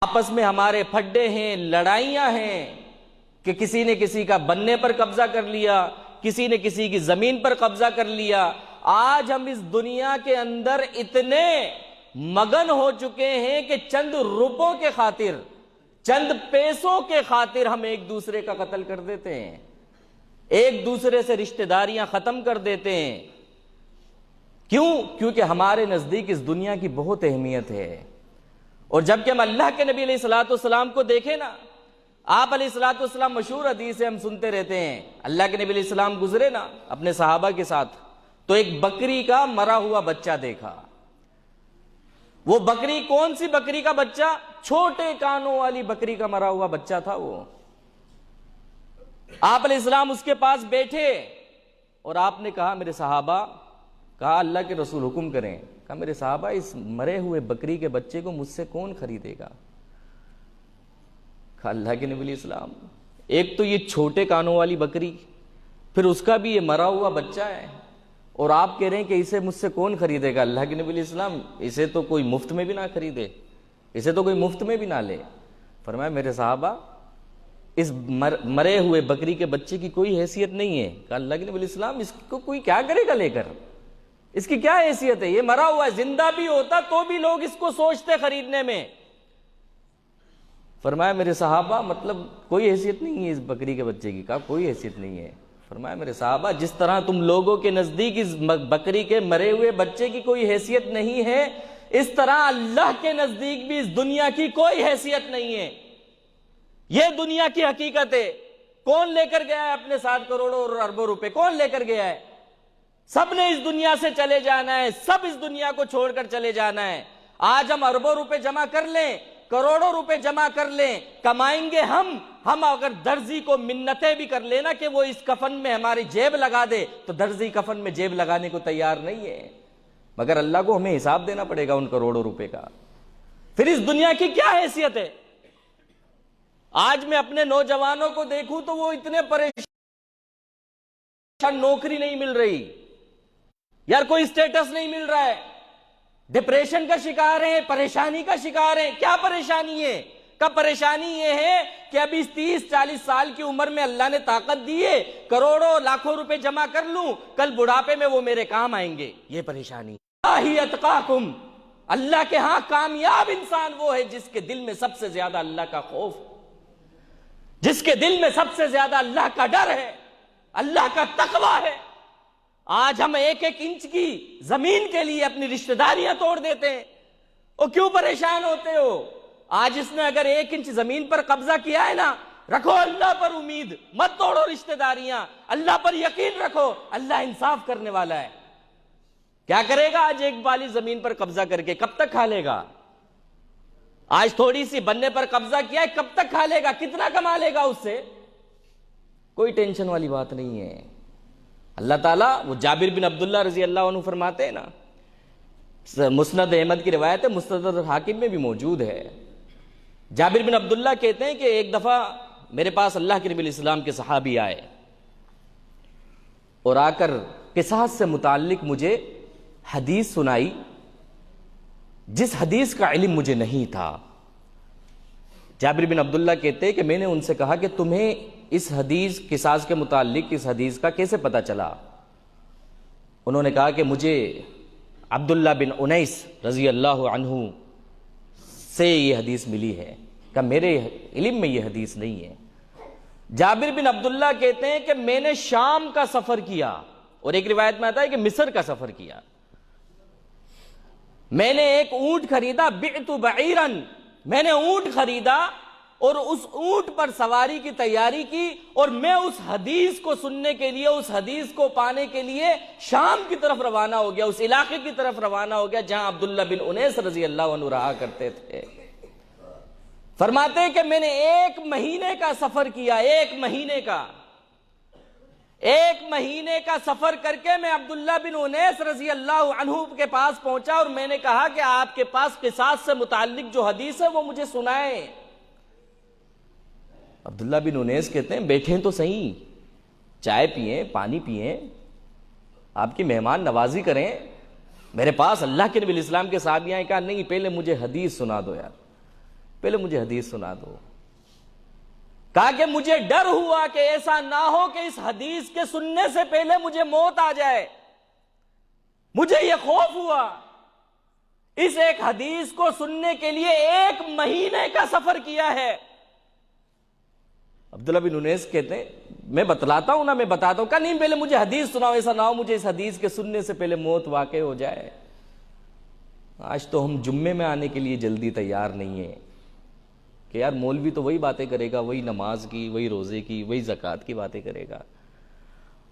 آپس میں ہمارے پھڈے ہیں، لڑائیاں ہیں کہ کسی نے کسی کا بننے پر قبضہ کر لیا، کسی نے کسی کی زمین پر قبضہ کر لیا۔ آج ہم اس دنیا کے اندر اتنے مگن ہو چکے ہیں کہ چند روپوں کے خاطر، چند پیسوں کے خاطر ہم ایک دوسرے کا قتل کر دیتے ہیں، ایک دوسرے سے رشتہ داریاں ختم کر دیتے ہیں۔ کیوں؟ کیونکہ ہمارے نزدیک اس دنیا کی بہت اہمیت ہے۔ اور جب کہ ہم اللہ کے نبی علیہ الصلوۃ والسلام کو دیکھیں نا، آپ علیہ الصلوۃ والسلام مشہور حدیث ہم سنتے رہتے ہیں، اللہ کے نبی علیہ السلام گزرے نا اپنے صحابہ کے ساتھ، تو ایک بکری کا مرا ہوا بچہ دیکھا۔ وہ بکری کون سی بکری کا بچہ؟ چھوٹے کانوں والی بکری کا مرا ہوا بچہ تھا وہ۔ آپ علیہ السلام اس کے پاس بیٹھے اور آپ نے کہا میرے صحابہ، کہا اللہ کے رسول حکم کریں، کہا میرے صحابہ اس مرے ہوئے بکری کے بچے کو مجھ سے کون خریدے گا؟ کہا اللہ کے نبی علیہ السلام، ایک تو یہ چھوٹے کانوں والی بکری، پھر اس کا بھی یہ مرا ہوا بچہ ہے، اور آپ کہہ رہے ہیں کہ اسے مجھ سے کون خریدے گا؟ اللہ کے نبی علیہ السلام اسے تو کوئی مفت میں بھی نہ خریدے، اسے تو کوئی مفت میں بھی نہ لے۔ فرمایا میرے صحابہ اس مرے ہوئے بکری کے بچے کی کوئی حیثیت نہیں ہے۔ کہا اللہ کے نبی علیہ السلام اس کو کوئی کیا کرے گا لے کر، اس کی کیا حیثیت ہے؟ یہ مرا ہوا ہے، زندہ بھی ہوتا تو بھی لوگ اس کو سوچتے خریدنے میں۔ فرمایا میرے صحابہ مطلب کوئی حیثیت نہیں ہے اس بکری کے بچے کی؟ کہا کوئی حیثیت نہیں ہے۔ فرمایا میرے صحابہ جس طرح تم لوگوں کے نزدیک اس بکری کے مرے ہوئے بچے کی کوئی حیثیت نہیں ہے، اس طرح اللہ کے نزدیک بھی اس دنیا کی کوئی حیثیت نہیں ہے۔ یہ دنیا کی حقیقت ہے۔ کون لے کر گیا ہے اپنے 7 کروڑوں اور اربوں روپے؟ کون لے کر گیا ہے؟ سب نے اس دنیا سے چلے جانا ہے، سب اس دنیا کو چھوڑ کر چلے جانا ہے۔ آج ہم اربوں روپے جمع کر لیں، کروڑوں روپے جمع کر لیں، کمائیں گے ہم اگر درزی کو منتیں بھی کر لینا کہ وہ اس کفن میں ہماری جیب لگا دے، تو درزی کفن میں جیب لگانے کو تیار نہیں ہے، مگر اللہ کو ہمیں حساب دینا پڑے گا ان کروڑوں روپے کا۔ پھر اس دنیا کی کیا حیثیت ہے؟ آج میں اپنے نوجوانوں کو دیکھوں تو وہ اتنے پریشان، نوکری نہیں مل رہی یار، کوئی سٹیٹس نہیں مل رہا ہے، ڈپریشن کا شکار ہیں، پریشانی کا شکار ہیں۔ کیا پریشانی ہے؟ پریشانی یہ ہے کہ ابھی 30-40 سال کی عمر میں اللہ نے طاقت دی ہے، کروڑوں لاکھوں روپے جمع کر لوں، کل بڑھاپے میں وہ میرے کام آئیں گے، یہ پریشانی۔ اللہ اتقاکم، اللہ کے ہاں کامیاب انسان وہ ہے جس کے دل میں سب سے زیادہ اللہ کا خوف، جس کے دل میں سب سے زیادہ اللہ کا ڈر ہے، اللہ کا تقوی ہے۔ آج ہم ایک انچ کی زمین کے لیے اپنی رشتہ داریاں توڑ دیتے ہیں، اور کیوں پریشان ہوتے ہو؟ آج اس نے اگر 1 انچ زمین پر قبضہ کیا ہے نا، رکھو اللہ پر امید، مت توڑو رشتہ داریاں، اللہ پر یقین رکھو، اللہ انصاف کرنے والا ہے۔ کیا کرے گا آج ایک بالی زمین پر قبضہ کر کے؟ کب تک کھا لے گا؟ آج تھوڑی سی بننے پر قبضہ کیا ہے، کب تک کھا لے گا؟ کتنا کما لے گا اس سے؟ کوئی ٹینشن والی بات نہیں ہے۔ اللہ تعالیٰ، وہ جابر بن عبداللہ رضی اللہ عنہ فرماتے ہیں نا، مسند احمد کی روایت ہے، مستدرک حاکم میں بھی موجود ہے، جابر بن عبداللہ کہتے ہیں کہ ایک دفعہ میرے پاس اللہ کے نبی علیہ السلام کے صحابی آئے اور آ کر قصاص سے متعلق مجھے حدیث سنائی جس حدیث کا علم مجھے نہیں تھا۔ جابر بن عبداللہ کہتے ہیں کہ میں نے ان سے کہا کہ تمہیں اس حدیث قصاص کے متعلق اس حدیث کا کیسے پتہ چلا؟ انہوں نے کہا کہ مجھے عبداللہ بن انیس رضی اللہ عنہ سے یہ حدیث ملی ہے، کہ میرے علم میں یہ حدیث نہیں ہے۔ جابر بن عبداللہ کہتے ہیں کہ میں نے شام کا سفر کیا، اور ایک روایت میں آتا ہے کہ مصر کا سفر کیا۔ میں نے ایک اونٹ خریدا، بعت بعیرا، میں نے اونٹ خریدا اور اس اونٹ پر سواری کی تیاری کی، اور میں اس حدیث کو سننے کے لیے، اس حدیث کو پانے کے لیے شام کی طرف روانہ ہو گیا، اس علاقے کی طرف روانہ ہو گیا جہاں عبداللہ بن انیس رضی اللہ عنہ رہا کرتے تھے۔ فرماتے ہیں کہ میں نے 1 مہینے کا سفر کیا، 1 مہینے کا، 1 مہینے کا سفر کر کے میں عبداللہ بن انیس رضی اللہ عنہ کے پاس پہنچا، اور میں نے کہا کہ آپ کے پاس قصاص سے متعلق جو حدیث ہے وہ مجھے سنائیں۔ عبداللہ بن انیس کہتے ہیں بیٹھیں تو صحیح، چائے پئیں، پانی پئیں، آپ کی مہمان نوازی کریں۔ میرے پاس اللہ کے نبی علیہ السلام کے صحابی آئے، کہا نہیں پہلے مجھے حدیث سنا دو یار۔ پہلے مجھے حدیث سنا دو. کہا کہ مجھے ڈر ہوا کہ ایسا نہ ہو کہ اس حدیث کے سننے سے پہلے مجھے موت آ جائے. مجھے یہ خوف ہوا. اس ایک حدیث کو سننے کے لیے 1 مہینے کا سفر کیا ہے. عبداللہ بن انیس کہتے ہیں میں بتلاتا ہوں نا، میں بتاتا ہوں. کہا نہیں پہلے مجھے حدیث سناؤ، ایسا نہ ہو مجھے اس حدیث کے سننے سے پہلے موت واقع ہو جائے. آج تو ہم جمعے میں آنے کے لیے جلدی تیار نہیں ہیں کہ یار مولوی تو وہی باتیں کرے گا، وہی نماز کی، وہی روزے کی، وہی زکوٰۃ کی باتیں کرے گا.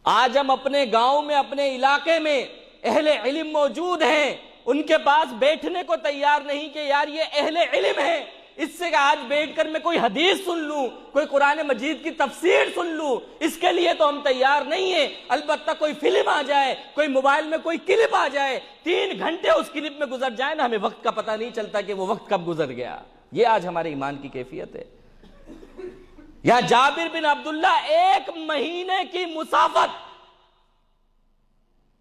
آج ہم اپنے گاؤں میں، اپنے علاقے میں اہل علم موجود ہیں، ان کے پاس بیٹھنے کو تیار نہیں کہ یار یہ اہل علم ہے، اس سے کہ آج بیٹھ کر میں کوئی حدیث سن لوں، کوئی قرآن مجید کی تفسیر سن لوں، اس کے لیے تو ہم تیار نہیں ہیں. البتہ کوئی فلم آ جائے، کوئی موبائل میں کوئی کلپ آ جائے، 3 گھنٹے اس کلپ میں گزر جائے نا، ہمیں وقت کا پتہ نہیں چلتا کہ وہ وقت کب گزر گیا. یہ آج ہمارے ایمان کی کیفیت ہے. یا جابر بن عبداللہ 1 مہینے کی مسافت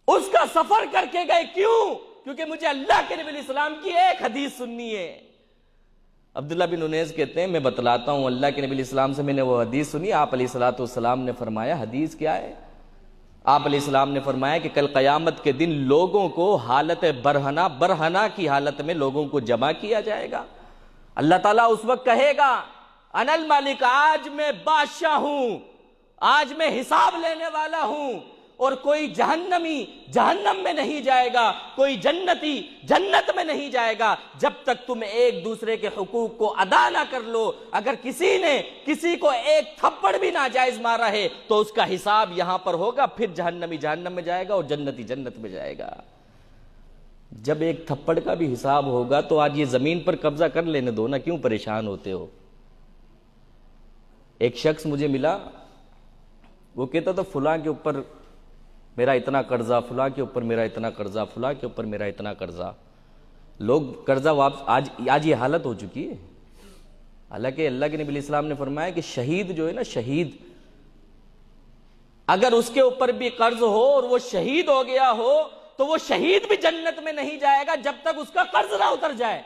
اس کا سفر کر کے گئے. کیوں؟ کیونکہ مجھے اللہ کے نبی علیہ السلام کی ایک حدیث سننی ہے. عبداللہ بن انیس کہتے ہیں میں بتلاتا ہوں، اللہ کے نبی علیہ السلام سے میں نے وہ حدیث سنی. آپ علیہ السلام نے فرمایا، حدیث کیا ہے؟ آپ علیہ السلام نے فرمایا کہ کل قیامت کے دن لوگوں کو حالت برہنہ کی حالت میں لوگوں کو جمع کیا جائے گا. اللہ تعالیٰ اس وقت کہے گا انا الملک، آج میں بادشاہ ہوں، آج میں حساب لینے والا ہوں. اور کوئی جہنمی جہنم میں نہیں جائے گا، کوئی جنتی جنت میں نہیں جائے گا جب تک تم ایک دوسرے کے حقوق کو ادا نہ کر لو. اگر کسی نے کسی کو 1 تھپڑ بھی ناجائز مارا ہے تو اس کا حساب یہاں پر ہوگا، پھر جہنمی جہنم میں جائے گا اور جنتی جنت میں جائے گا. جب 1 تھپڑ کا بھی حساب ہوگا تو آج یہ زمین پر قبضہ کر لینے دو نا، کیوں پریشان ہوتے ہو؟ ایک شخص مجھے ملا، وہ کہتا تھا فلاں کے اوپر میرا اتنا قرضہ، فلاں کے اوپر میرا اتنا قرضہ، فلاں کے اوپر میرا اتنا قرضہ. لوگ قرضہ واپس، آج یہ حالت ہو چکی ہے. حالانکہ اللہ کے نبی علیہ السلام نے فرمایا کہ شہید جو ہے نا، شہید اگر اس کے اوپر بھی قرض ہو اور وہ شہید ہو گیا ہو تو وہ شہید بھی جنت میں نہیں جائے گا جب تک اس کا قرض نہ اتر جائے.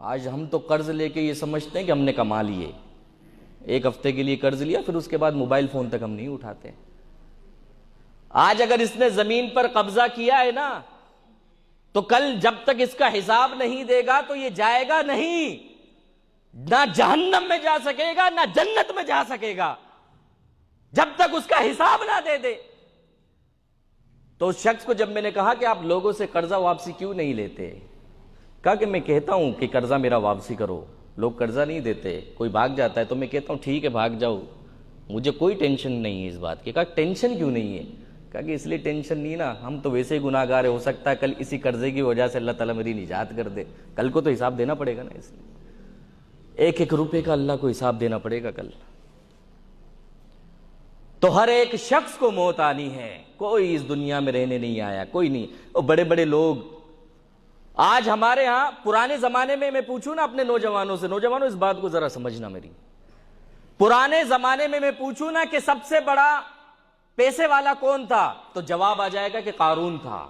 آج ہم تو قرض لے کے یہ سمجھتے ہیں کہ ہم نے کما لیے. 1 ہفتے کے لیے قرض لیا، پھر اس کے بعد موبائل فون تک ہم نہیں اٹھاتے. آج اگر اس نے زمین پر قبضہ کیا ہے نا تو کل جب تک اس کا حساب نہیں دے گا تو یہ جائے گا نہیں، نہ جہنم میں جا سکے گا نہ جنت میں جا سکے گا جب تک اس کا حساب نہ دے دے. تو اس شخص کو جب میں نے کہا کہ آپ لوگوں سے قرضہ واپسی کیوں نہیں لیتے، کہا کہ میں کہتا ہوں کہ قرضہ میرا واپسی کرو، لوگ قرضہ نہیں دیتے، کوئی بھاگ جاتا ہے تو میں کہتا ہوں ٹھیک ہے بھاگ جاؤ، مجھے کوئی ٹینشن نہیں ہے اس بات کی. کہا ٹینشن کیوں نہیں ہے؟ کہا کہ اس لیے ٹینشن نہیں نا، ہم تو ویسے ہی گناہ گار، ہو سکتا ہے کل اسی قرضے کی وجہ سے اللہ تعالیٰ میری نجات کر دے. کل کو تو حساب دینا پڑے گا نا، اس لیے 1-1 روپے کا اللہ کو حساب دینا پڑے گا کل. تو ہر ایک شخص کو موت آنی ہے، کوئی اس دنیا میں رہنے نہیں آیا، کوئی نہیں. اور بڑے بڑے لوگ آج ہمارے ہاں، پرانے زمانے میں پوچھوں نا اپنے نوجوانوں سے، نوجوانوں اس بات کو ذرا سمجھنا میری، پرانے زمانے میں پوچھوں نا کہ سب سے بڑا پیسے والا کون تھا تو جواب آ جائے گا کہ قارون تھا.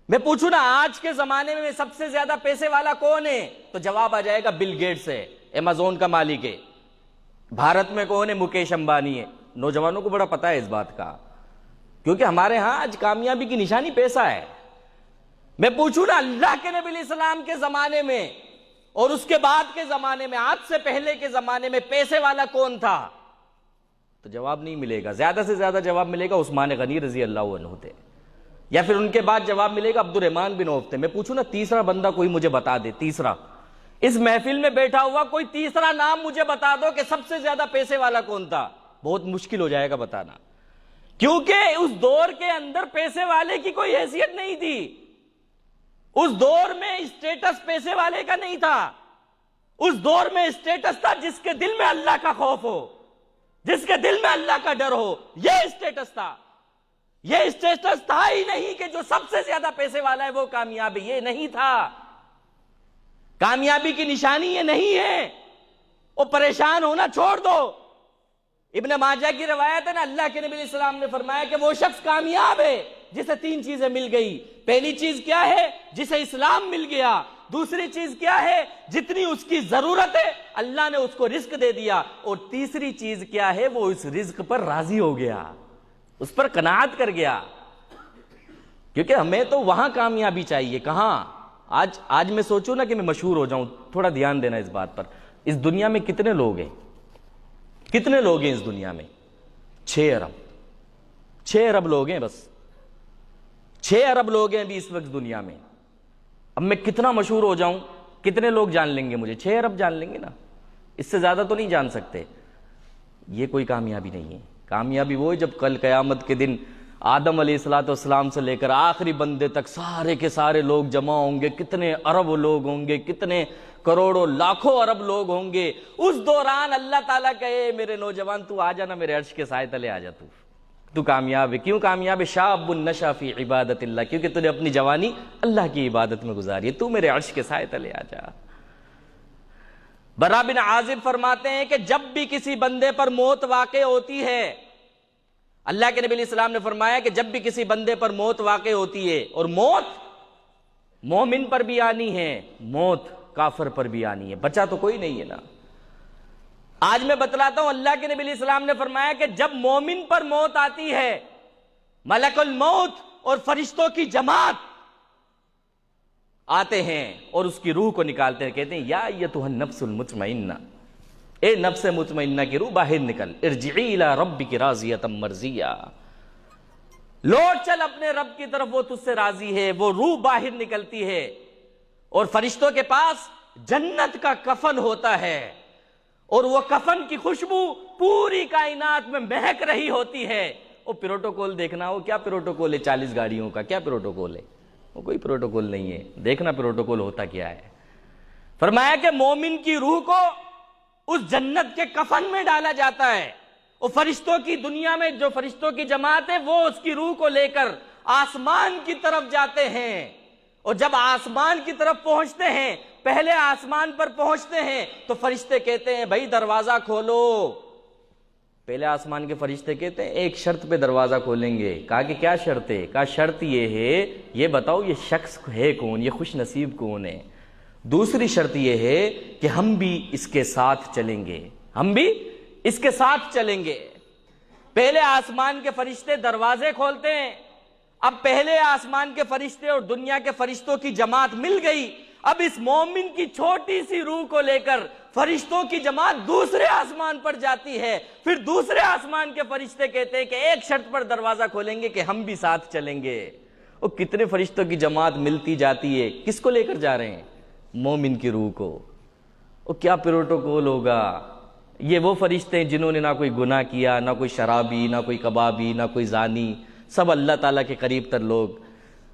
میں پوچھوں نا آج کے زمانے میں سب سے زیادہ پیسے والا کون ہے تو جواب آ جائے گا بل گیٹس ہے، ایمیزون کا مالک ہے. بھارت میں کون ہے؟ مکیش امبانی ہے. نوجوانوں کو بڑا پتا ہے اس بات کا، کیونکہ ہمارے ہاں آج کامیابی کی نشانی پیسہ ہے. میں پوچھوں نا اللہ کے نبی علیہ السلام کے زمانے میں اور اس کے بعد کے زمانے میں، آج سے پہلے کے زمانے میں پیسے والا کون تھا تو جواب نہیں ملے گا. زیادہ سے زیادہ جواب ملے گا عثمان غنی رضی اللہ عنہ تھے، یا پھر ان کے بعد جواب ملے گا عبد الرحمن بن عوف تھے. میں پوچھوں نا تیسرا بندہ کوئی مجھے بتا دے، تیسرا اس محفل میں بیٹھا ہوا کوئی تیسرا نام مجھے بتا دو کہ سب سے زیادہ پیسے والا کون تھا. بہت مشکل ہو جائے گا بتانا، کیونکہ اس دور کے اندر پیسے والے کی کوئی حیثیت نہیں تھی. اس دور میں اسٹیٹس پیسے والے کا نہیں تھا. اس دور میں اسٹیٹس تھا جس کے دل میں اللہ کا خوف ہو، جس کے دل میں اللہ کا ڈر ہو، یہ اسٹیٹس تھا. یہ اسٹیٹس تھا ہی نہیں کہ جو سب سے زیادہ پیسے والا ہے وہ کامیاب ہے، یہ نہیں تھا. کامیابی کی نشانی یہ نہیں ہے. وہ پریشان ہونا چھوڑ دو. ابن ماجہ کی روایت ہے نا، اللہ کے نبی علیہ السلام نے فرمایا کہ وہ شخص کامیاب ہے جسے 3 چیزیں مل گئی. پہلی چیز کیا ہے؟ جسے اسلام مل گیا. دوسری چیز کیا ہے؟ جتنی اس کی ضرورت ہے اللہ نے اس کو رزق دے دیا، اور تیسری چیز کیا ہے؟ وہ اس رزق پر راضی ہو گیا، اس پر قناعت کر گیا۔ کیونکہ ہمیں تو وہاں کامیابی چاہیے، کہاں؟ آج میں سوچوں نا کہ میں مشہور ہو جاؤں، تھوڑا دھیان دینا اس بات پر۔ اس دنیا میں کتنے لوگ ہیں؟ کتنے لوگ ہیں اس دنیا میں؟ 6 ارب 6 ارب لوگ ہیں، بس 6 ارب لوگ ہیں ابھی اس وقت دنیا میں۔ اب میں کتنا مشہور ہو جاؤں، کتنے لوگ جان لیں گے مجھے؟ 6 ارب جان لیں گے نا، اس سے زیادہ تو نہیں جان سکتے۔ یہ کوئی کامیابی نہیں ہے۔ کامیابی وہ ہے جب کل قیامت کے دن آدم علیہ السلام سے لے کر آخری بندے تک سارے کے سارے لوگ جمع ہوں گے، کتنے ارب لوگ ہوں گے، کتنے کروڑوں لاکھوں ارب لوگ ہوں گے۔ اس دوران اللہ تعالیٰ کہے میرے نوجوان تو آ جانا، میرے عرش کے سائے تلے آ جا، تو کامیاب ہے۔ کیوں کامیاب ہے؟ شاب نشا فی عبادت اللہ، کیونکہ تو نے اپنی جوانی اللہ کی عبادت میں گزاری ہے، تو میرے عرش کے سائے تلے آ جا۔ برا بن عازب فرماتے ہیں کہ جب بھی کسی بندے پر موت واقع ہوتی ہے، اللہ کے نبی علیہ السلام نے فرمایا کہ جب بھی کسی بندے پر موت واقع ہوتی ہے، اور موت مومن پر بھی آنی ہے، موت کافر پر بھی آنی ہے، بچا تو کوئی نہیں ہے نا۔ آج میں بتلاتا ہوں، اللہ کے نبی علیہ السلام نے فرمایا کہ جب مومن پر موت آتی ہے، ملک الموت اور فرشتوں کی جماعت آتے ہیں اور اس کی روح کو نکالتے ہیں، کہتے ہیں یا ایتھا النفس المطمئنہ، اے نفس مطمئنہ کی روح باہر نکل، ارجعی الی ربک راضیۃ مرضیہ، لوٹ چل اپنے رب کی طرف، وہ تجھ سے راضی ہے۔ وہ روح باہر نکلتی ہے، اور فرشتوں کے پاس جنت کا کفن ہوتا ہے، اور وہ کفن کی خوشبو پوری کائنات میں مہک رہی ہوتی ہے۔ وہ پروٹوکول دیکھنا، وہ کیا پروٹوکول ہے 40 گاڑیوں کا، کیا پروٹوکول ہے؟ وہ کوئی پروٹوکول نہیں ہے، دیکھنا پروٹوکول ہوتا کیا ہے۔ فرمایا کہ مومن کی روح کو اس جنت کے کفن میں ڈالا جاتا ہے، اور فرشتوں کی دنیا میں جو فرشتوں کی جماعت ہے وہ اس کی روح کو لے کر آسمان کی طرف جاتے ہیں، اور جب آسمان کی طرف پہنچتے ہیں، پہلے آسمان پر پہنچتے ہیں تو فرشتے کہتے ہیں بھائی دروازہ کھولو۔ پہلے آسمان کے فرشتے کہتے ہیں ایک شرط پہ دروازہ کھولیں گے۔ کہا کہ کیا شرط ہے؟ کہا شرط یہ ہے، یہ بتاؤ یہ شخص ہے کون، یہ خوش نصیب کون ہے؟ دوسری شرط یہ ہے کہ ہم بھی اس کے ساتھ چلیں گے، ہم بھی اس کے ساتھ چلیں گے۔ پہلے آسمان کے فرشتے دروازے کھولتے ہیں۔ اب پہلے آسمان کے فرشتے اور دنیا کے فرشتوں کی جماعت مل گئی، اب اس مومن کی چھوٹی سی روح کو لے کر فرشتوں کی جماعت دوسرے آسمان پر جاتی ہے۔ پھر دوسرے آسمان کے فرشتے کہتے ہیں کہ ایک شرط پر دروازہ کھولیں گے کہ ہم بھی ساتھ چلیں گے۔ اور کتنے فرشتوں کی جماعت ملتی جاتی ہے، کس کو لے کر جا رہے ہیں؟ مومن کی روح کو۔ اور کیا پروٹوکول ہوگا؟ یہ وہ فرشتے ہیں جنہوں نے نہ کوئی گناہ کیا، نہ کوئی شرابی، نہ کوئی کبابی، نہ کوئی زانی، سب اللہ تعالیٰ کے قریب تر لوگ،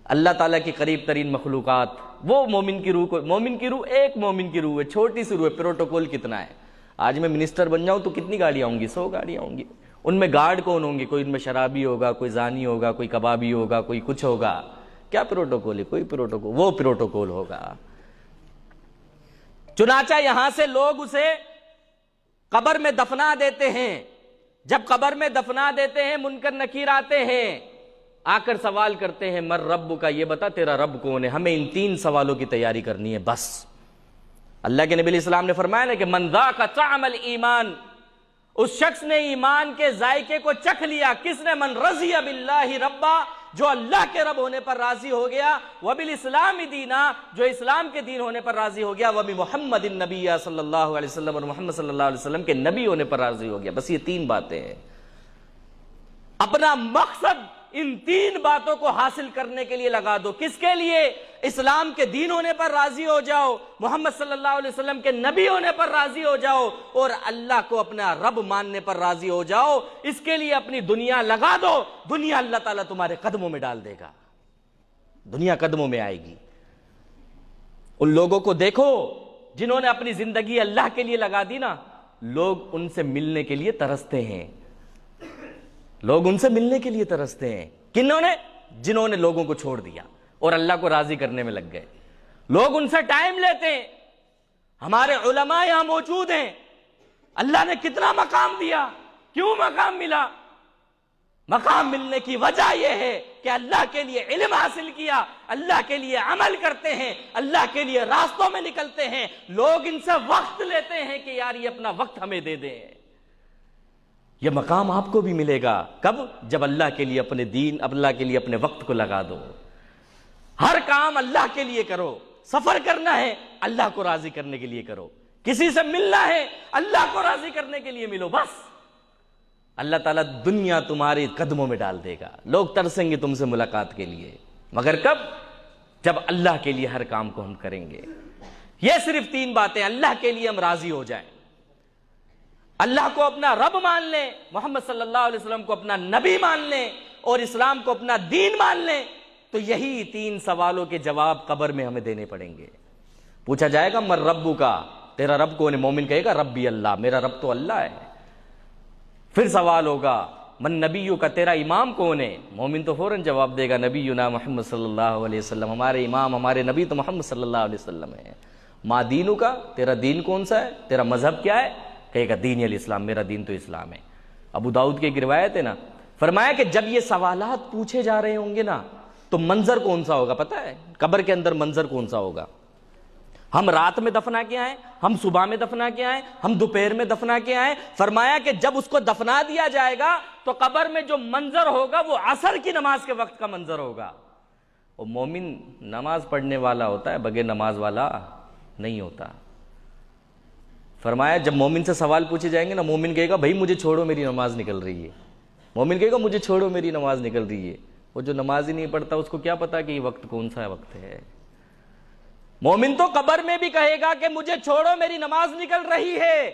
اللہ تعالیٰ کی قریب ترین مخلوقات۔ وہ مومن کی روح کو، مومن کی روح ایک مومن کی روح ہے، چھوٹی سی روح ہے۔ پروٹوکول کتنا ہے؟ آج میں منسٹر بن جاؤں تو کتنی گاڑیاں ہوں گی؟ 100 گاڑیاں ہوں گی۔ ان میں گارڈ کون ہوں گے؟ کوئی ان میں شرابی ہوگا، کوئی زانی ہوگا، کوئی کبابی ہوگا، کوئی کچھ ہوگا۔ کیا پروٹوکول ہے؟ کوئی پروٹوکول، وہ پروٹوکول ہوگا۔ چنانچہ یہاں سے لوگ اسے قبر میں دفنا دیتے ہیں۔ جب قبر میں دفنا دیتے ہیں، منکر نکیر آتے ہیں، آ کر سوال کرتے ہیں مر رب کا، یہ بتا تیرا رب کون ہے؟ ہمیں ان 3 سوالوں کی تیاری کرنی ہے بس۔ اللہ کے نبی علیہ السلام نے فرمایا نا کہ من ذاق طعم الایمان، اس شخص نے ایمان کے ذائقے کو چکھ لیا۔ کس نے؟ من رضی باللہ ربا، جو اللہ کے رب ہونے پر راضی ہو گیا، وبالاسلام دینا، جو اسلام کے دین ہونے پر راضی ہو گیا، وبمحمد النبی صلی اللہ علیہ وسلم، اور محمد صلی اللہ علیہ وسلم کے نبی ہونے پر راضی ہو گیا۔ بس یہ 3 باتیں ہیں۔ اپنا مقصد ان 3 باتوں کو حاصل کرنے کے لیے لگا دو۔ کس کے لیے؟ اسلام کے دین ہونے پر راضی ہو جاؤ، محمد صلی اللہ علیہ وسلم کے نبی ہونے پر راضی ہو جاؤ، اور اللہ کو اپنا رب ماننے پر راضی ہو جاؤ۔ اس کے لیے اپنی دنیا لگا دو، دنیا اللہ تعالیٰ تمہارے قدموں میں ڈال دے گا، دنیا قدموں میں آئے گی۔ ان لوگوں کو دیکھو جنہوں نے اپنی زندگی اللہ کے لیے لگا دی نا، لوگ ان سے ملنے کے لیے ترستے ہیں، لوگ ان سے ملنے کے لیے ترستے ہیں۔ کنہوں نے؟ جنہوں نے لوگوں کو چھوڑ دیا اور اللہ کو راضی کرنے میں لگ گئے۔ لوگ ان سے ٹائم لیتے ہیں۔ ہمارے علماء یہاں موجود ہیں، اللہ نے کتنا مقام دیا، کیوں مقام ملا؟ مقام ملنے کی وجہ یہ ہے کہ اللہ کے لیے علم حاصل کیا، اللہ کے لیے عمل کرتے ہیں، اللہ کے لیے راستوں میں نکلتے ہیں، لوگ ان سے وقت لیتے ہیں کہ یار یہ اپنا وقت ہمیں دے دیں۔ یہ مقام آپ کو بھی ملے گا کب؟ جب اللہ کے لیے اپنے دین، اللہ کے لیے اپنے وقت کو لگا دو۔ ہر کام اللہ کے لیے کرو، سفر کرنا ہے اللہ کو راضی کرنے کے لیے کرو، کسی سے ملنا ہے اللہ کو راضی کرنے کے لیے ملو، بس اللہ تعالیٰ دنیا تمہارے قدموں میں ڈال دے گا، لوگ ترسیں گے تم سے ملاقات کے لیے، مگر کب؟ جب اللہ کے لیے ہر کام کو ہم کریں گے۔ یہ صرف 3 باتیں، اللہ کے لیے ہم راضی ہو جائیں، اللہ کو اپنا رب مان لیں، محمد صلی اللہ علیہ وسلم کو اپنا نبی مان لیں، اور اسلام کو اپنا دین مان لیں، تو یہی 3 سوالوں کے جواب قبر میں ہمیں دینے پڑیں گے۔ پوچھا جائے گا من ربو کا، تیرا رب کون ہے؟ مومن کہے گا ربی اللہ، میرا رب تو اللہ ہے۔ پھر سوال ہوگا من نبیو کا، تیرا امام کون ہے؟ مومن تو فوراً جواب دے گا نبینا محمد صلی اللہ علیہ وسلم، ہمارے امام، ہمارے نبی تو محمد صلی اللہ علیہ وسلم ہے۔ ما دینو کا، تیرا دین کون سا ہے؟ تیرا مذہب کیا ہے؟ کہے گا دین الاسلام، میرا دین تو اسلام ہے۔ ابو داؤد کی ایک روایت ہے نا، فرمایا کہ جب یہ سوالات پوچھے جا رہے ہوں گے نا تو منظر کون سا ہوگا پتہ ہے؟ قبر کے اندر منظر کون سا ہوگا؟ ہم رات میں دفنا کے آئیں، ہم صبح میں دفنا کے آئیں، ہم دوپہر میں دفنا کے آئیں، فرمایا کہ جب اس کو دفنا دیا جائے گا تو قبر میں جو منظر ہوگا وہ عصر کی نماز کے وقت کا منظر ہوگا۔ وہ مومن نماز پڑھنے والا ہوتا ہے، بغیر نماز والا نہیں ہوتا۔ فرمایا جب مومن سے سوال پوچھے جائیں گے نا، مومن کہے گا بھائی مجھے چھوڑو میری نماز نکل رہی ہے، مومن کہے گا مجھے چھوڑو میری نماز نکل رہی ہے۔ وہ جو نماز ہی نہیں پڑھتا اس کو کیا پتا کہ یہ وقت کون سا وقت ہے؟ مومن تو قبر میں بھی کہے گا کہ مجھے چھوڑو میری نماز نکل رہی ہے۔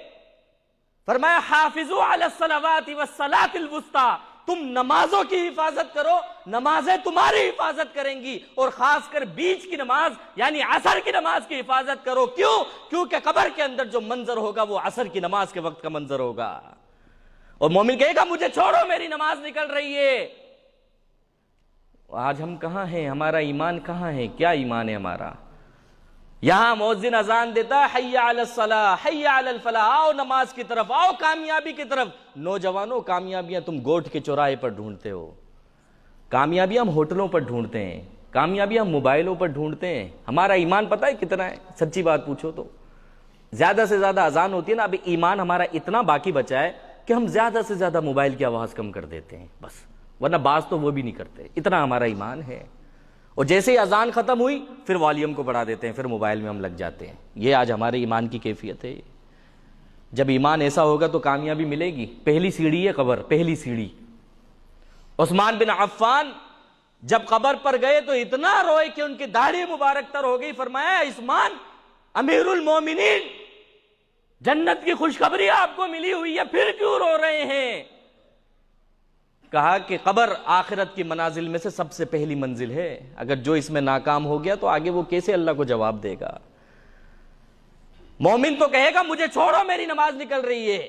فرمایا حافظوا علی الصلوات والصلاۃ الوسطی، تم نمازوں کی حفاظت کرو، نمازیں تمہاری حفاظت کریں گی، اور خاص کر بیچ کی نماز یعنی عصر کی نماز کی حفاظت کرو۔ کیوں؟ کیونکہ قبر کے اندر جو منظر ہوگا وہ عصر کی نماز کے وقت کا منظر ہوگا۔ اور مومن کہے گا مجھے چھوڑو میری نماز نکل رہی ہے۔ آج ہم کہاں ہیں؟ ہمارا ایمان کہاں ہے؟ کیا ایمان ہے ہمارا؟ یہاں مؤذن اذان دیتا ہے حی علی الصلاح حی علی الفلاح، آؤ نماز کی طرف، آؤ کامیابی کی طرف۔ نوجوانوں کامیابیاں تم گوٹ کے چوراہے پر ڈھونڈتے ہو، کامیابیاں ہم ہوٹلوں پر ڈھونڈتے ہیں، کامیابیاں ہم موبائلوں پر ڈھونڈتے ہیں۔ ہمارا ایمان پتہ ہے کتنا ہے؟ سچی بات پوچھو تو زیادہ سے زیادہ اذان ہوتی ہے نا، ابھی ایمان ہمارا اتنا باقی بچا ہے کہ ہم زیادہ سے زیادہ موبائل کی آواز کم کر دیتے ہیں بس، ورنہ بعض تو وہ بھی نہیں کرتے، اتنا ہمارا ایمان ہے۔ اور جیسے ہی اذان ختم ہوئی پھر والیوم کو بڑھا دیتے ہیں، پھر موبائل میں ہم لگ جاتے ہیں۔ یہ آج ہمارے ایمان کی کیفیت ہے۔ جب ایمان ایسا ہوگا تو کامیابی ملے گی۔ پہلی سیڑھی ہے قبر، پہلی سیڑھی۔ عثمان بن عفان جب قبر پر گئے تو اتنا روئے کہ ان کی داڑھی مبارک تر ہو گئی۔ فرمایا عثمان امیر المومنین، جنت کی خوشخبری آپ کو ملی ہوئی ہے، پھر کیوں رو رہے ہیں؟ کہا کہ قبر آخرت کی منازل میں سے سب سے پہلی منزل ہے، اگر جو اس میں ناکام ہو گیا تو آگے وہ کیسے اللہ کو جواب دے گا؟ مومن تو کہے گا مجھے چھوڑو میری نماز نکل رہی ہے۔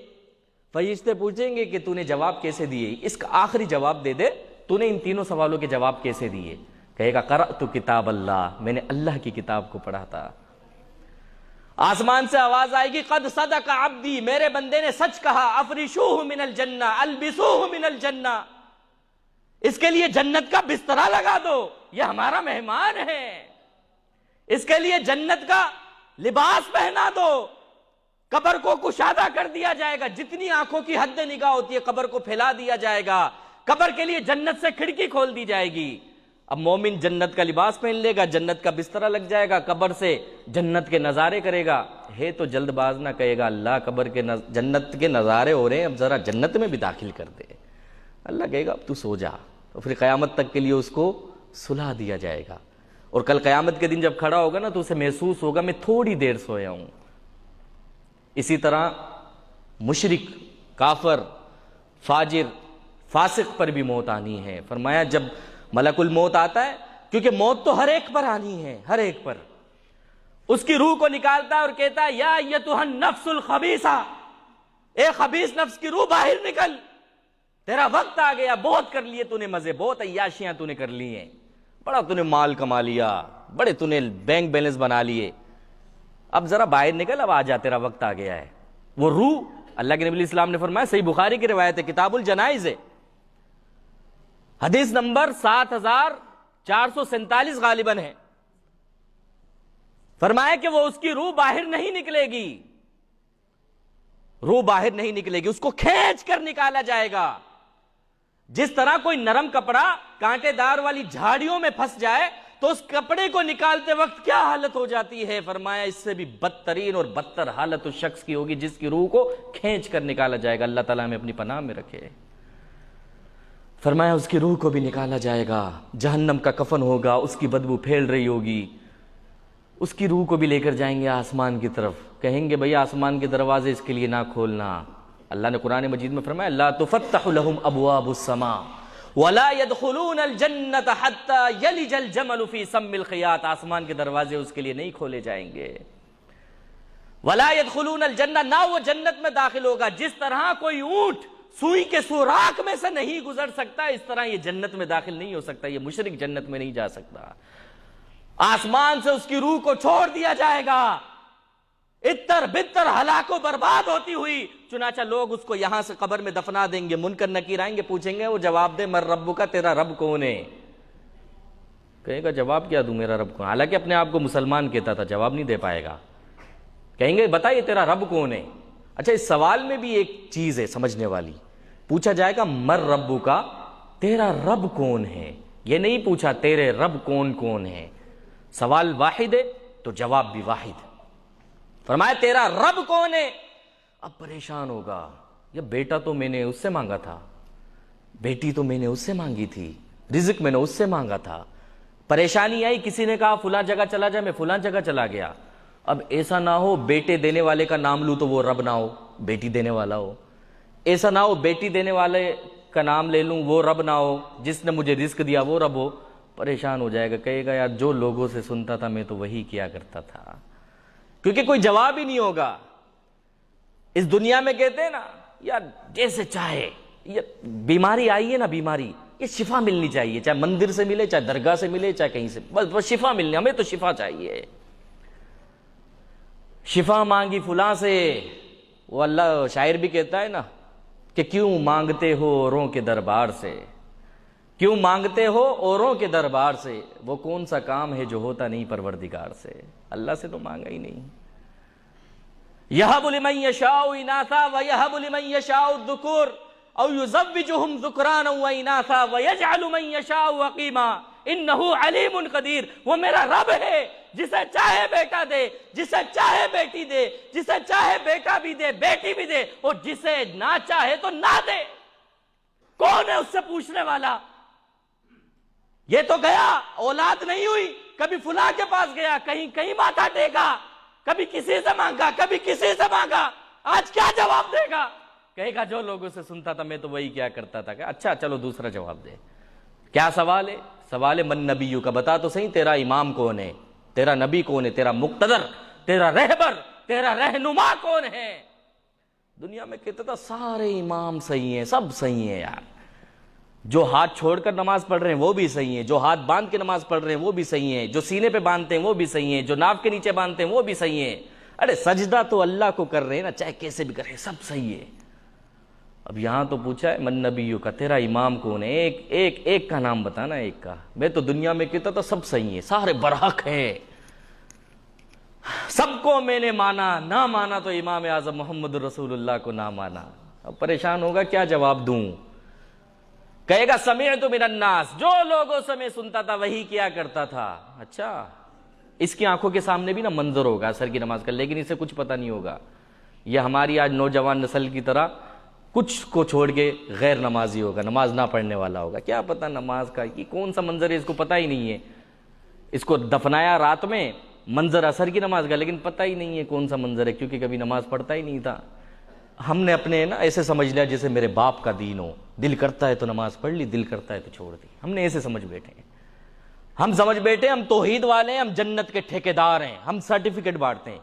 فرشتے پوچھیں گے کہ تو نے جواب کیسے دیے؟ اس کا آخری جواب دے دے، تو نے ان 3 سوالوں کے جواب کیسے دیے؟ کہے گا قرأت کتاب اللہ، میں نے اللہ کی کتاب کو پڑھا تھا۔ آسمان سے آواز آئے گی قد صدق عبدی، میرے بندے نے سچ کہا، افرشوہ من الجنہ البسوہ من الجنہ، اس کے لیے جنت کا بسترا لگا دو، یہ ہمارا مہمان ہے، اس کے لیے جنت کا لباس پہنا دو۔ قبر کو کشادہ کر دیا جائے گا، جتنی آنکھوں کی حد نگاہ ہوتی ہے قبر کو پھیلا دیا جائے گا، قبر کے لیے جنت سے کھڑکی کھول دی جائے گی۔ اب مومن جنت کا لباس پہن لے گا، جنت کا بسترا لگ جائے گا، قبر سے جنت کے نظارے کرے گا۔ ہے تو جلد باز نہ، کہے گا اللہ قبر کے جنت کے نظارے ہو رہے ہیں، اب ذرا جنت میں بھی داخل کر دے۔ اللہ کہے گا اب تو سو جا، تو پھر قیامت تک کے لیے اس کو سلا دیا جائے گا۔ اور کل قیامت کے دن جب کھڑا ہوگا نا تو اسے محسوس ہوگا میں تھوڑی دیر سویا ہوں۔ اسی طرح مشرک، کافر، فاجر، فاسق پر بھی موت آنی ہے۔ فرمایا جب ملک الموت آتا ہے، کیونکہ موت تو ہر ایک پر آنی ہے، ہر ایک پر، اس کی روح کو نکالتا ہے اور کہتا ہے یا ایتھا النفس الخبیثہ، اے خبیث نفس کی روح باہر نکل، تیرا وقت آ گیا، بہت کر لیے تو نے مزے، بہت عیاشیاں تو نے کر لی ہیں، بڑا تو نے مال کما لیا، بڑے تو نے بینک بیلنس بنا لیے، اب ذرا باہر نکل، اب آ جا، تیرا وقت آ گیا ہے۔ وہ روح، اللہ کے نبی علیہ السلام نے فرمایا، صحیح بخاری کی روایت ہے، کتاب الجنائز ہے، حدیث نمبر 7447 غالباً ہے. فرمایا کہ وہ اس کی روح باہر نہیں نکلے گی، روح باہر نہیں نکلے گی، اس کو کھینچ کر نکالا جائے گا. جس طرح کوئی نرم کپڑا کانٹے دار والی جھاڑیوں میں پھنس جائے تو اس کپڑے کو نکالتے وقت کیا حالت ہو جاتی ہے، فرمایا اس سے بھی بدترین اور بدتر حالت اس شخص کی ہوگی جس کی روح کو کھینچ کر نکالا جائے گا. اللہ تعالیٰ ہمیں اپنی پناہ میں رکھے. فرمایا اس کی روح کو بھی نکالا جائے گا، جہنم کا کفن ہوگا، اس کی بدبو پھیل رہی ہوگی، اس کی روح کو بھی لے کر جائیں گے آسمان کی طرف. کہیں گے بھئی آسمان کے دروازے اس کے لیے نہ کھولنا. اللہ نے قرآن مجید میں فرمایا لا تفتح لهم ابواب السماء ولا يدخلون الجنة حتى يلج الجمل في سم الخياط. آسمان کے دروازے اس کے لیے نہیں کھولے جائیں گے. ولا يدخلون الجنة، نہ وہ جنت میں داخل ہوگا. جس طرح کوئی اونٹ سوئی کے سوراخ میں سے نہیں گزر سکتا، اس طرح یہ جنت میں داخل نہیں ہو سکتا، یہ مشرک جنت میں نہیں جا سکتا. آسمان سے اس کی روح کو چھوڑ دیا جائے گا، اتر بتر ہلاک و برباد ہوتی ہوئی. چنانچہ لوگ اس کو یہاں سے قبر میں دفنا دیں گے. منکر نکیر آئیں گے، پوچھیں گے وہ جواب دے من رب کا، تیرا رب کون ہے؟ کہے گا جواب کیا دوں، میرا رب کون؟ حالانکہ اپنے آپ کو مسلمان کہتا تھا، جواب نہیں دے پائے گا. کہیں گے بتائیے تیرا رب کون ہے؟ اچھا اس سوال میں بھی ایک چیز ہے سمجھنے والی. پوچھا جائے گا مر رب کا، تیرا رب کون ہے؟ یہ نہیں پوچھا تیرے رب کون کون ہے. سوال واحد ہے تو جواب بھی واحد ہے. فرمایا تیرا رب کون ہے؟ اب پریشان ہوگا، یہ بیٹا تو میں نے اس سے مانگا تھا، بیٹی تو میں نے اس سے مانگی تھی، رزق میں نے اس سے مانگا تھا. پریشانی آئی، کسی نے کہا فلاں جگہ چلا جا، میں فلاں جگہ چلا گیا. اب ایسا نہ ہو بیٹے دینے والے کا نام لوں تو وہ رب نہ ہو، بیٹی دینے والا ہو. ایسا نہ ہو بیٹی دینے والے کا نام لے لوں وہ رب نہ ہو، جس نے مجھے رزق دیا وہ رب ہو. پریشان ہو جائے گا، کہے گا یار جو لوگوں سے سنتا تھا میں تو وہی کیا کرتا تھا. کیونکہ کوئی جواب ہی نہیں ہوگا. اس دنیا میں کہتے ہیں نا یار جیسے چاہے، یہ بیماری آئی ہے نا، بیماری یہ شفا ملنی چاہیے، چاہے مندر سے ملے، چاہے درگاہ سے ملے، چاہے کہیں سے، بس شفا ملنی، ہمیں تو شفا چاہیے. شفا مانگی فلاں سے. وہ اللہ شاعر بھی کہتا ہے نا کہ کیوں مانگتے ہو اوروں کے دربار سے، کیوں مانگتے ہو اوروں کے دربار سے، وہ کون سا کام ہے جو ہوتا نہیں پروردگار سے. اللہ سے تو مانگا ہی نہیں. یہب لمن یشاء اناثا ویہب لمن یشاء الذکور او یزوجہم ذکرانا واناثا ویجعل من یشاء عقیما انہ علیم قدیر. وہ میرا رب ہے، جسے چاہے بیٹا دے، جسے چاہے بیٹی دے، جسے چاہے بیٹا بھی دے بیٹی بھی دے، اور جسے نہ چاہے تو نہ دے. کون ہے اس سے پوچھنے والا؟ یہ تو گیا اولاد نہیں ہوئی، کبھی فلاں کے پاس گیا، کہیں ماتھا ٹیکا، کبھی کسی سے مانگا، کبھی کسی سے مانگا. آج کیا جواب دے گا؟ کہے گا جو لوگوں سے سنتا تھا میں تو وہی کیا کرتا تھا. کہ اچھا چلو دوسرا جواب دے. کیا سوال ہے؟ سوال ہے من نبیو کا، بتا تو صحیح تیرا امام کون ہے، تیرا نبی کون ہے، تیرا مقتدر، تیرا رہبر، تیرا رہنما کون ہے؟ دنیا میں کہتا تھا سارے امام صحیح ہیں، سب صحیح ہیں یار. جو ہاتھ چھوڑ کر نماز پڑھ رہے ہیں وہ بھی صحیح ہیں، جو ہاتھ باندھ کے نماز پڑھ رہے ہیں وہ بھی صحیح ہیں، جو سینے پہ باندھتے ہیں وہ بھی صحیح ہیں، جو ناف کے نیچے باندھتے ہیں وہ بھی صحیح ہیں. ارے سجدہ تو اللہ کو کر رہے ہیں نا، چاہے کیسے بھی کریں، سب صحیح ہے. اب یہاں تو پوچھا ہے من نبیو کا، تیرا امام کون ہے؟ ایک کا نام بتانا، ایک کا. میں تو دنیا میں کہتا تھا سب صحیح ہیں، سارے برحق ہیں، سب کو میں نے مانا، نہ مانا تو امام اعظم محمد رسول اللہ کو نہ مانا. اب پریشان ہوگا کیا جواب دوں. کہے گا سمعت من الناس، جو لوگوں سے میں سنتا تھا وہی کیا کرتا تھا. اچھا اس کی آنکھوں کے سامنے بھی نا منظر ہوگا عصر کی نماز کا، لیکن اسے کچھ پتہ نہیں ہوگا. یہ ہماری آج نوجوان نسل کی طرح کچھ کو چھوڑ کے غیر نمازی ہوگا، نماز نہ پڑھنے والا ہوگا. کیا پتہ نماز کا یہ کون سا منظر ہے، اس کو پتہ ہی نہیں ہے. اس کو دفنایا رات میں منظر عصر کی نماز کا، لیکن پتہ ہی نہیں ہے کون سا منظر ہے، کیونکہ کبھی نماز پڑھتا ہی نہیں تھا. ہم نے اپنے نا ایسے سمجھ لیا جیسے میرے باپ کا دین ہو، دل کرتا ہے تو نماز پڑھ لی، دل کرتا ہے تو چھوڑ دی. ہم نے ایسے سمجھ بیٹھے ہیں. ہم سمجھ بیٹھے ہم توحید والے ہیں، ہم جنت کے ٹھیکیدار ہیں، ہم سرٹیفکیٹ بانٹتے ہیں.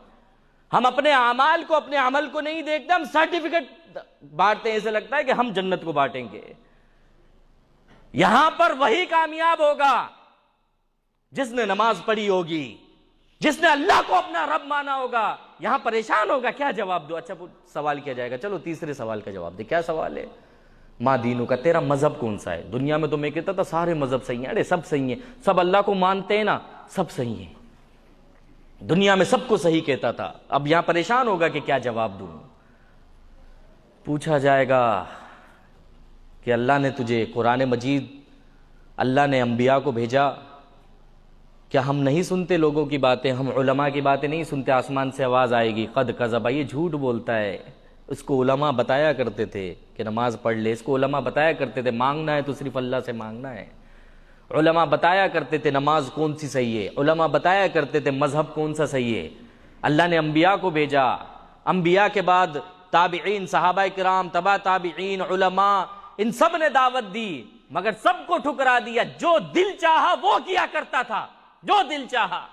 ہم اپنے اعمال کو، اپنے عمل کو نہیں دیکھتے، ہم سرٹیفکیٹ بانٹتے ہیں. ایسے لگتا ہے کہ ہم جنت کو بانٹیں گے. یہاں پر وہی کامیاب ہوگا جس نے نماز پڑھی ہوگی، جس نے اللہ کو اپنا رب مانا ہوگا. یہاں پریشان ہوگا کیا جواب دو. اچھا سوال کیا جائے گا، چلو تیسرے سوال کا جواب دے. کیا سوال ہے؟ ما دینوں کا، تیرا مذہب کون سا ہے؟ دنیا میں تو میں کہتا تھا سارے مذہب صحیح ہیں، ارے سب صحیح ہیں، سب اللہ کو مانتے ہیں نا، سب صحیح ہیں، دنیا میں سب کو صحیح کہتا تھا، اب یہاں پریشان ہوگا کہ کیا جواب دوں۔ پوچھا جائے گا کہ اللہ نے تجھے قرآن مجید، اللہ نے انبیاء کو بھیجا، کیا ہم نہیں سنتے لوگوں کی باتیں؟ ہم علماء کی باتیں نہیں سنتے؟ آسمان سے آواز آئے گی قد کذب، یہ جھوٹ بولتا ہے، اس کو علماء بتایا کرتے تھے کہ نماز پڑھ لے، اس کو علماء بتایا کرتے تھے مانگنا ہے تو صرف اللہ سے مانگنا ہے، علماء بتایا کرتے تھے نماز کون سی صحیح ہے، علماء بتایا کرتے تھے مذہب کون سا صحیح ہے۔ اللہ نے انبیاء کو بھیجا، انبیاء کے بعد تابعین، صحابہ کرام، تبع تابعین، علماء، ان سب نے دعوت دی، مگر سب کو ٹھکرا دیا۔ جو دل چاہا وہ کیا کرتا تھا، جو دل چاہا۔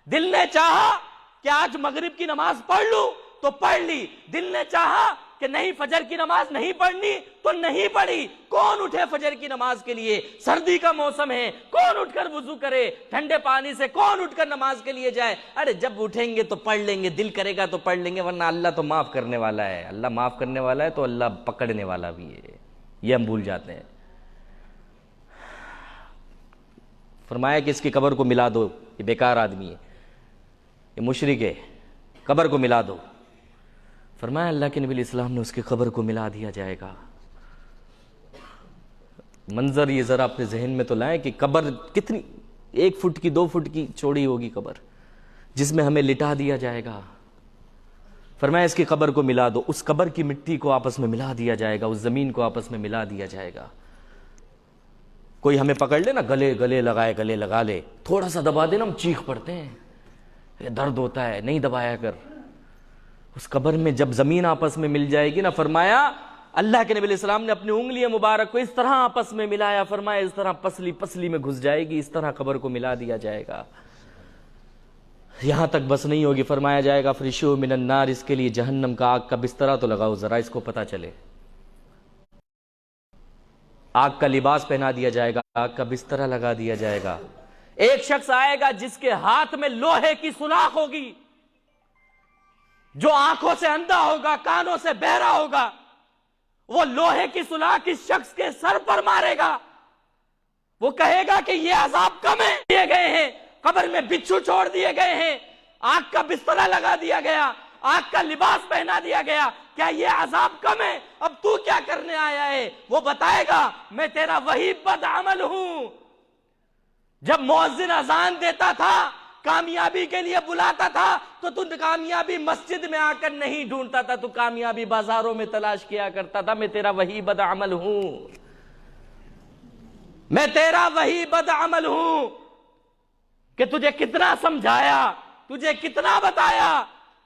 دل نے چاہا کہ آج مغرب کی نماز پڑھ لوں تو پڑھ لی، دل نے چاہا کہ نہیں فجر کی نماز نہیں پڑھنی تو نہیں پڑھی۔ کون اٹھے فجر کی نماز کے لیے؟ سردی کا موسم ہے، کون اٹھ کر وضو کرے؟ ٹھنڈے پانی سے کون اٹھ کر نماز کے لیے جائے؟ ارے جب اٹھیں گے تو پڑھ لیں گے، دل کرے گا تو پڑھ لیں گے، ورنہ اللہ تو معاف کرنے والا ہے، اللہ معاف کرنے والا ہے تو اللہ پکڑنے والا بھی ہے، یہ ہم بھول جاتے ہیں۔ فرمایا کہ اس کی قبر کو ملا دو، یہ بیکار آدمی ہے، یہ مشرک ہے، قبر کو ملا دو۔ فرمایا اللہ کے نبی علیہ السلام نے اس کی قبر کو ملا دیا جائے گا۔ منظر یہ ذرا اپنے ذہن میں تو لائیں کہ قبر کتنی، 1 فٹ کی 2 فٹ کی چوڑی ہوگی قبر، جس میں ہمیں لٹا دیا جائے گا۔ فرمایا اس کی قبر کو ملا دو، اس قبر کی مٹی کو آپس میں ملا دیا جائے گا، اس زمین کو آپس میں ملا دیا جائے گا۔ کوئی ہمیں پکڑ لے نا، گلے لگا لے، تھوڑا سا دبا دے نا، ہم چیخ پڑتے ہیں، یہ درد ہوتا ہے، نہیں دبایا کر۔ اس قبر میں جب زمین آپس میں مل جائے گی نا، فرمایا اللہ کے نبی علیہ السلام نے اپنی انگلی مبارک کو اس طرح آپس میں ملایا، فرمایا اس طرح پسلی میں گھس جائے گی، اس طرح قبر کو ملا دیا جائے گا۔ یہاں تک بس نہیں ہوگی، فرمایا جائے گا فرشو من النار، اس کے لیے جہنم کا آگ کا بسترا تو لگاؤ ذرا، اس کو پتہ چلے۔ آگ کا لباس پہنا دیا جائے گا، آگ کا بسترا لگا دیا جائے گا۔ ایک شخص آئے گا جس کے ہاتھ میں لوہے کی سلاخ ہوگی، جو آنکھوں سے اندھا ہوگا، کانوں سے بہرا ہوگا، وہ لوہے کی سلاخ اس شخص کے سر پر مارے گا۔ وہ کہے گا کہ یہ عذاب کم ہے، دیے گئے ہیں، قبر میں بچھو چھوڑ دیے گئے ہیں، آگ کا بسترا لگا دیا گیا، آگ کا لباس پہنا دیا گیا، کیا یہ عذاب کم ہے؟ اب تو کیا کرنے آیا ہے؟ وہ بتائے گا میں تیرا وہی بد عمل ہوں۔ جب مؤذن اذان دیتا تھا، کامیابی کے لیے بلاتا تھا، تو کامیابی مسجد میں آ کر نہیں ڈھونڈتا تھا، تو کامیابی بازاروں میں تلاش کیا کرتا تھا۔ میں تیرا وہی بد عمل ہوں، میں تیرا وہی بد عمل ہوں کہ تجھے کتنا سمجھایا، تجھے کتنا بتایا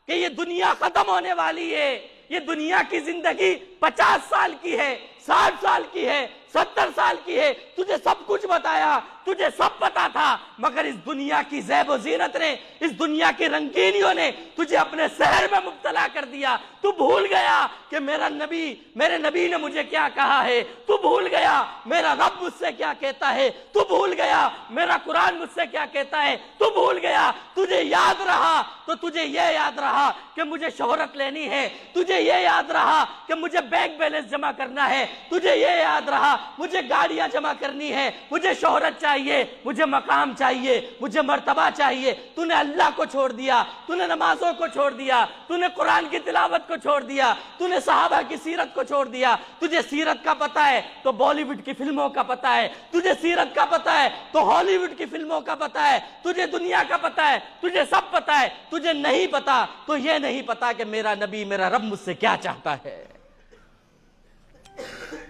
کہ یہ دنیا ختم ہونے والی ہے، یہ دنیا کی زندگی 50 سال کی ہے، 60 سال کی ہے، 70 سال کی ہے، تجھے سب کچھ بتایا، تجھے سب پتا تھا، مگر اس دنیا کی زیب و زینت نے، اس دنیا کی رنگینیوں نے تجھے اپنے سحر میں مبتلا کر دیا۔ تو بھول گیا کہ میرے نبی نے مجھے کیا کہا ہے، تو بھول گیا میرا رب مجھ سے کیا کہتا ہے، تو بھول گیا میرا قرآن مجھ سے کیا کہتا ہے، تو بھول گیا۔ تجھے یاد رہا تو تجھے یہ یاد رہا کہ مجھے شہرت لینی ہے، تجھے یہ یاد رہا کہ مجھے بینک بیلنس جمع کرنا ہے، تجھے یہ یاد رہا مجھے گاڑیاں جمع کرنی ہے، مجھے شہرت چاہیے، مجھے مقام چاہیے، مجھے مرتبہ چاہیے۔ تو نے اللہ کو چھوڑ دیا، تو نے نمازوں کو چھوڑ دیا، تو نے قرآن کی تلاوت کو چھوڑ دیا، تو نے صحابہ کی سیرت کو چھوڑ دیا۔ تجھے سیرت کا پتہ ہے تو بالی ووڈ کی فلموں کا پتہ ہے، تجھے سیرت کا پتہ ہے تو ہالی ووڈ کی فلموں کا پتہ ہے، تجھے دنیا کا پتہ ہے، تجھے سب پتہ ہے، تجھے نہیں پتہ تو یہ نہیں پتہ کہ میرا نبی، میرا رب مجھ سے کیا چاہتا ہے۔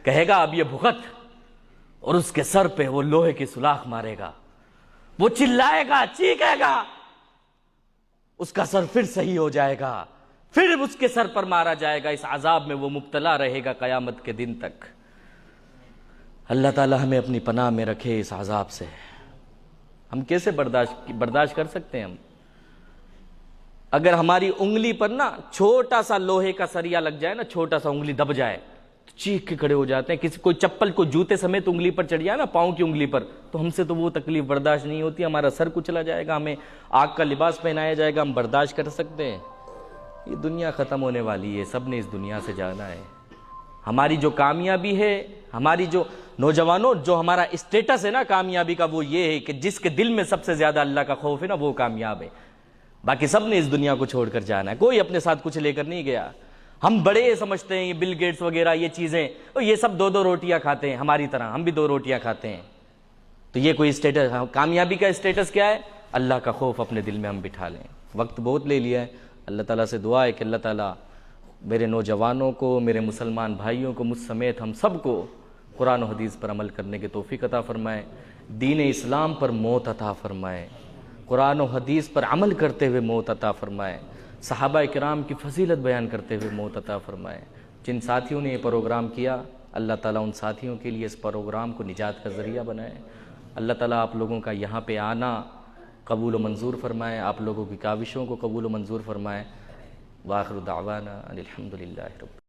کہے گا اب یہ بھگت، اور اس کے سر پہ وہ لوہے کی سلاخ مارے گا، وہ چلائے گا، چیخے گا، اس کا سر پھر صحیح ہو جائے گا، پھر اس کے سر پر مارا جائے گا۔ اس عذاب میں وہ مبتلا رہے گا قیامت کے دن تک۔ اللہ تعالی ہمیں اپنی پناہ میں رکھے اس عذاب سے۔ ہم کیسے برداشت کر سکتے ہیں؟ ہم اگر ہماری انگلی پر نا چھوٹا سا لوہے کا سریا لگ جائے نا، چھوٹا سا انگلی دب جائے تو چیخ کے کھڑے ہو جاتے ہیں۔ کوئی چپل کو جوتے سمیت انگلی پر چڑھ جائے نا، پاؤں کی انگلی پر، تو ہم سے تو وہ تکلیف برداشت نہیں ہوتی، ہمارا سر کچلا جائے گا، ہمیں آگ کا لباس پہنایا جائے گا، ہم برداشت کر سکتے ہیں؟ یہ دنیا ختم ہونے والی ہے، سب نے اس دنیا سے جانا ہے۔ ہماری جو کامیابی ہے، ہماری جو نوجوانوں جو ہمارا اسٹیٹس ہے نا کامیابی کا، وہ یہ ہے کہ جس کے دل میں سب سے زیادہ اللہ کا خوف ہے نا وہ کامیاب ہے۔ باقی سب نے اس دنیا کو چھوڑ کر جانا ہے، کوئی اپنے ساتھ کچھ لے کر نہیں گیا۔ ہم بڑے سمجھتے ہیں یہ بل گیٹس وغیرہ یہ چیزیں، اور یہ سب 2 روٹیاں کھاتے ہیں ہماری طرح، ہم بھی 2 روٹیاں کھاتے ہیں۔ تو یہ کوئی اسٹیٹس، کامیابی کا اسٹیٹس کیا ہے؟ اللہ کا خوف اپنے دل میں ہم بٹھا لیں۔ وقت بہت لے لیا ہے، اللہ تعالیٰ سے دعا ہے کہ اللہ تعالیٰ میرے نوجوانوں کو، میرے مسلمان بھائیوں کو، مجھ سمیت ہم سب کو قرآن و حدیث پر عمل کرنے کی توفیق عطا فرمائے، دین اسلام پر موت عطا فرمائے، قرآن و حدیث پر عمل کرتے ہوئے موت عطا فرمائے، صحابہ کرام کی فضیلت بیان کرتے ہوئے موت عطا فرمائے۔ جن ساتھیوں نے یہ پروگرام کیا، اللہ تعالیٰ ان ساتھیوں کے لیے اس پروگرام کو نجات کا ذریعہ بنائے۔ اللہ تعالیٰ آپ لوگوں کا یہاں پہ آنا قبول و منظور فرمائے، آپ لوگوں کی کاوشوں کو قبول و منظور فرمائے۔ وآخر دعوانا ان الحمد للہ رب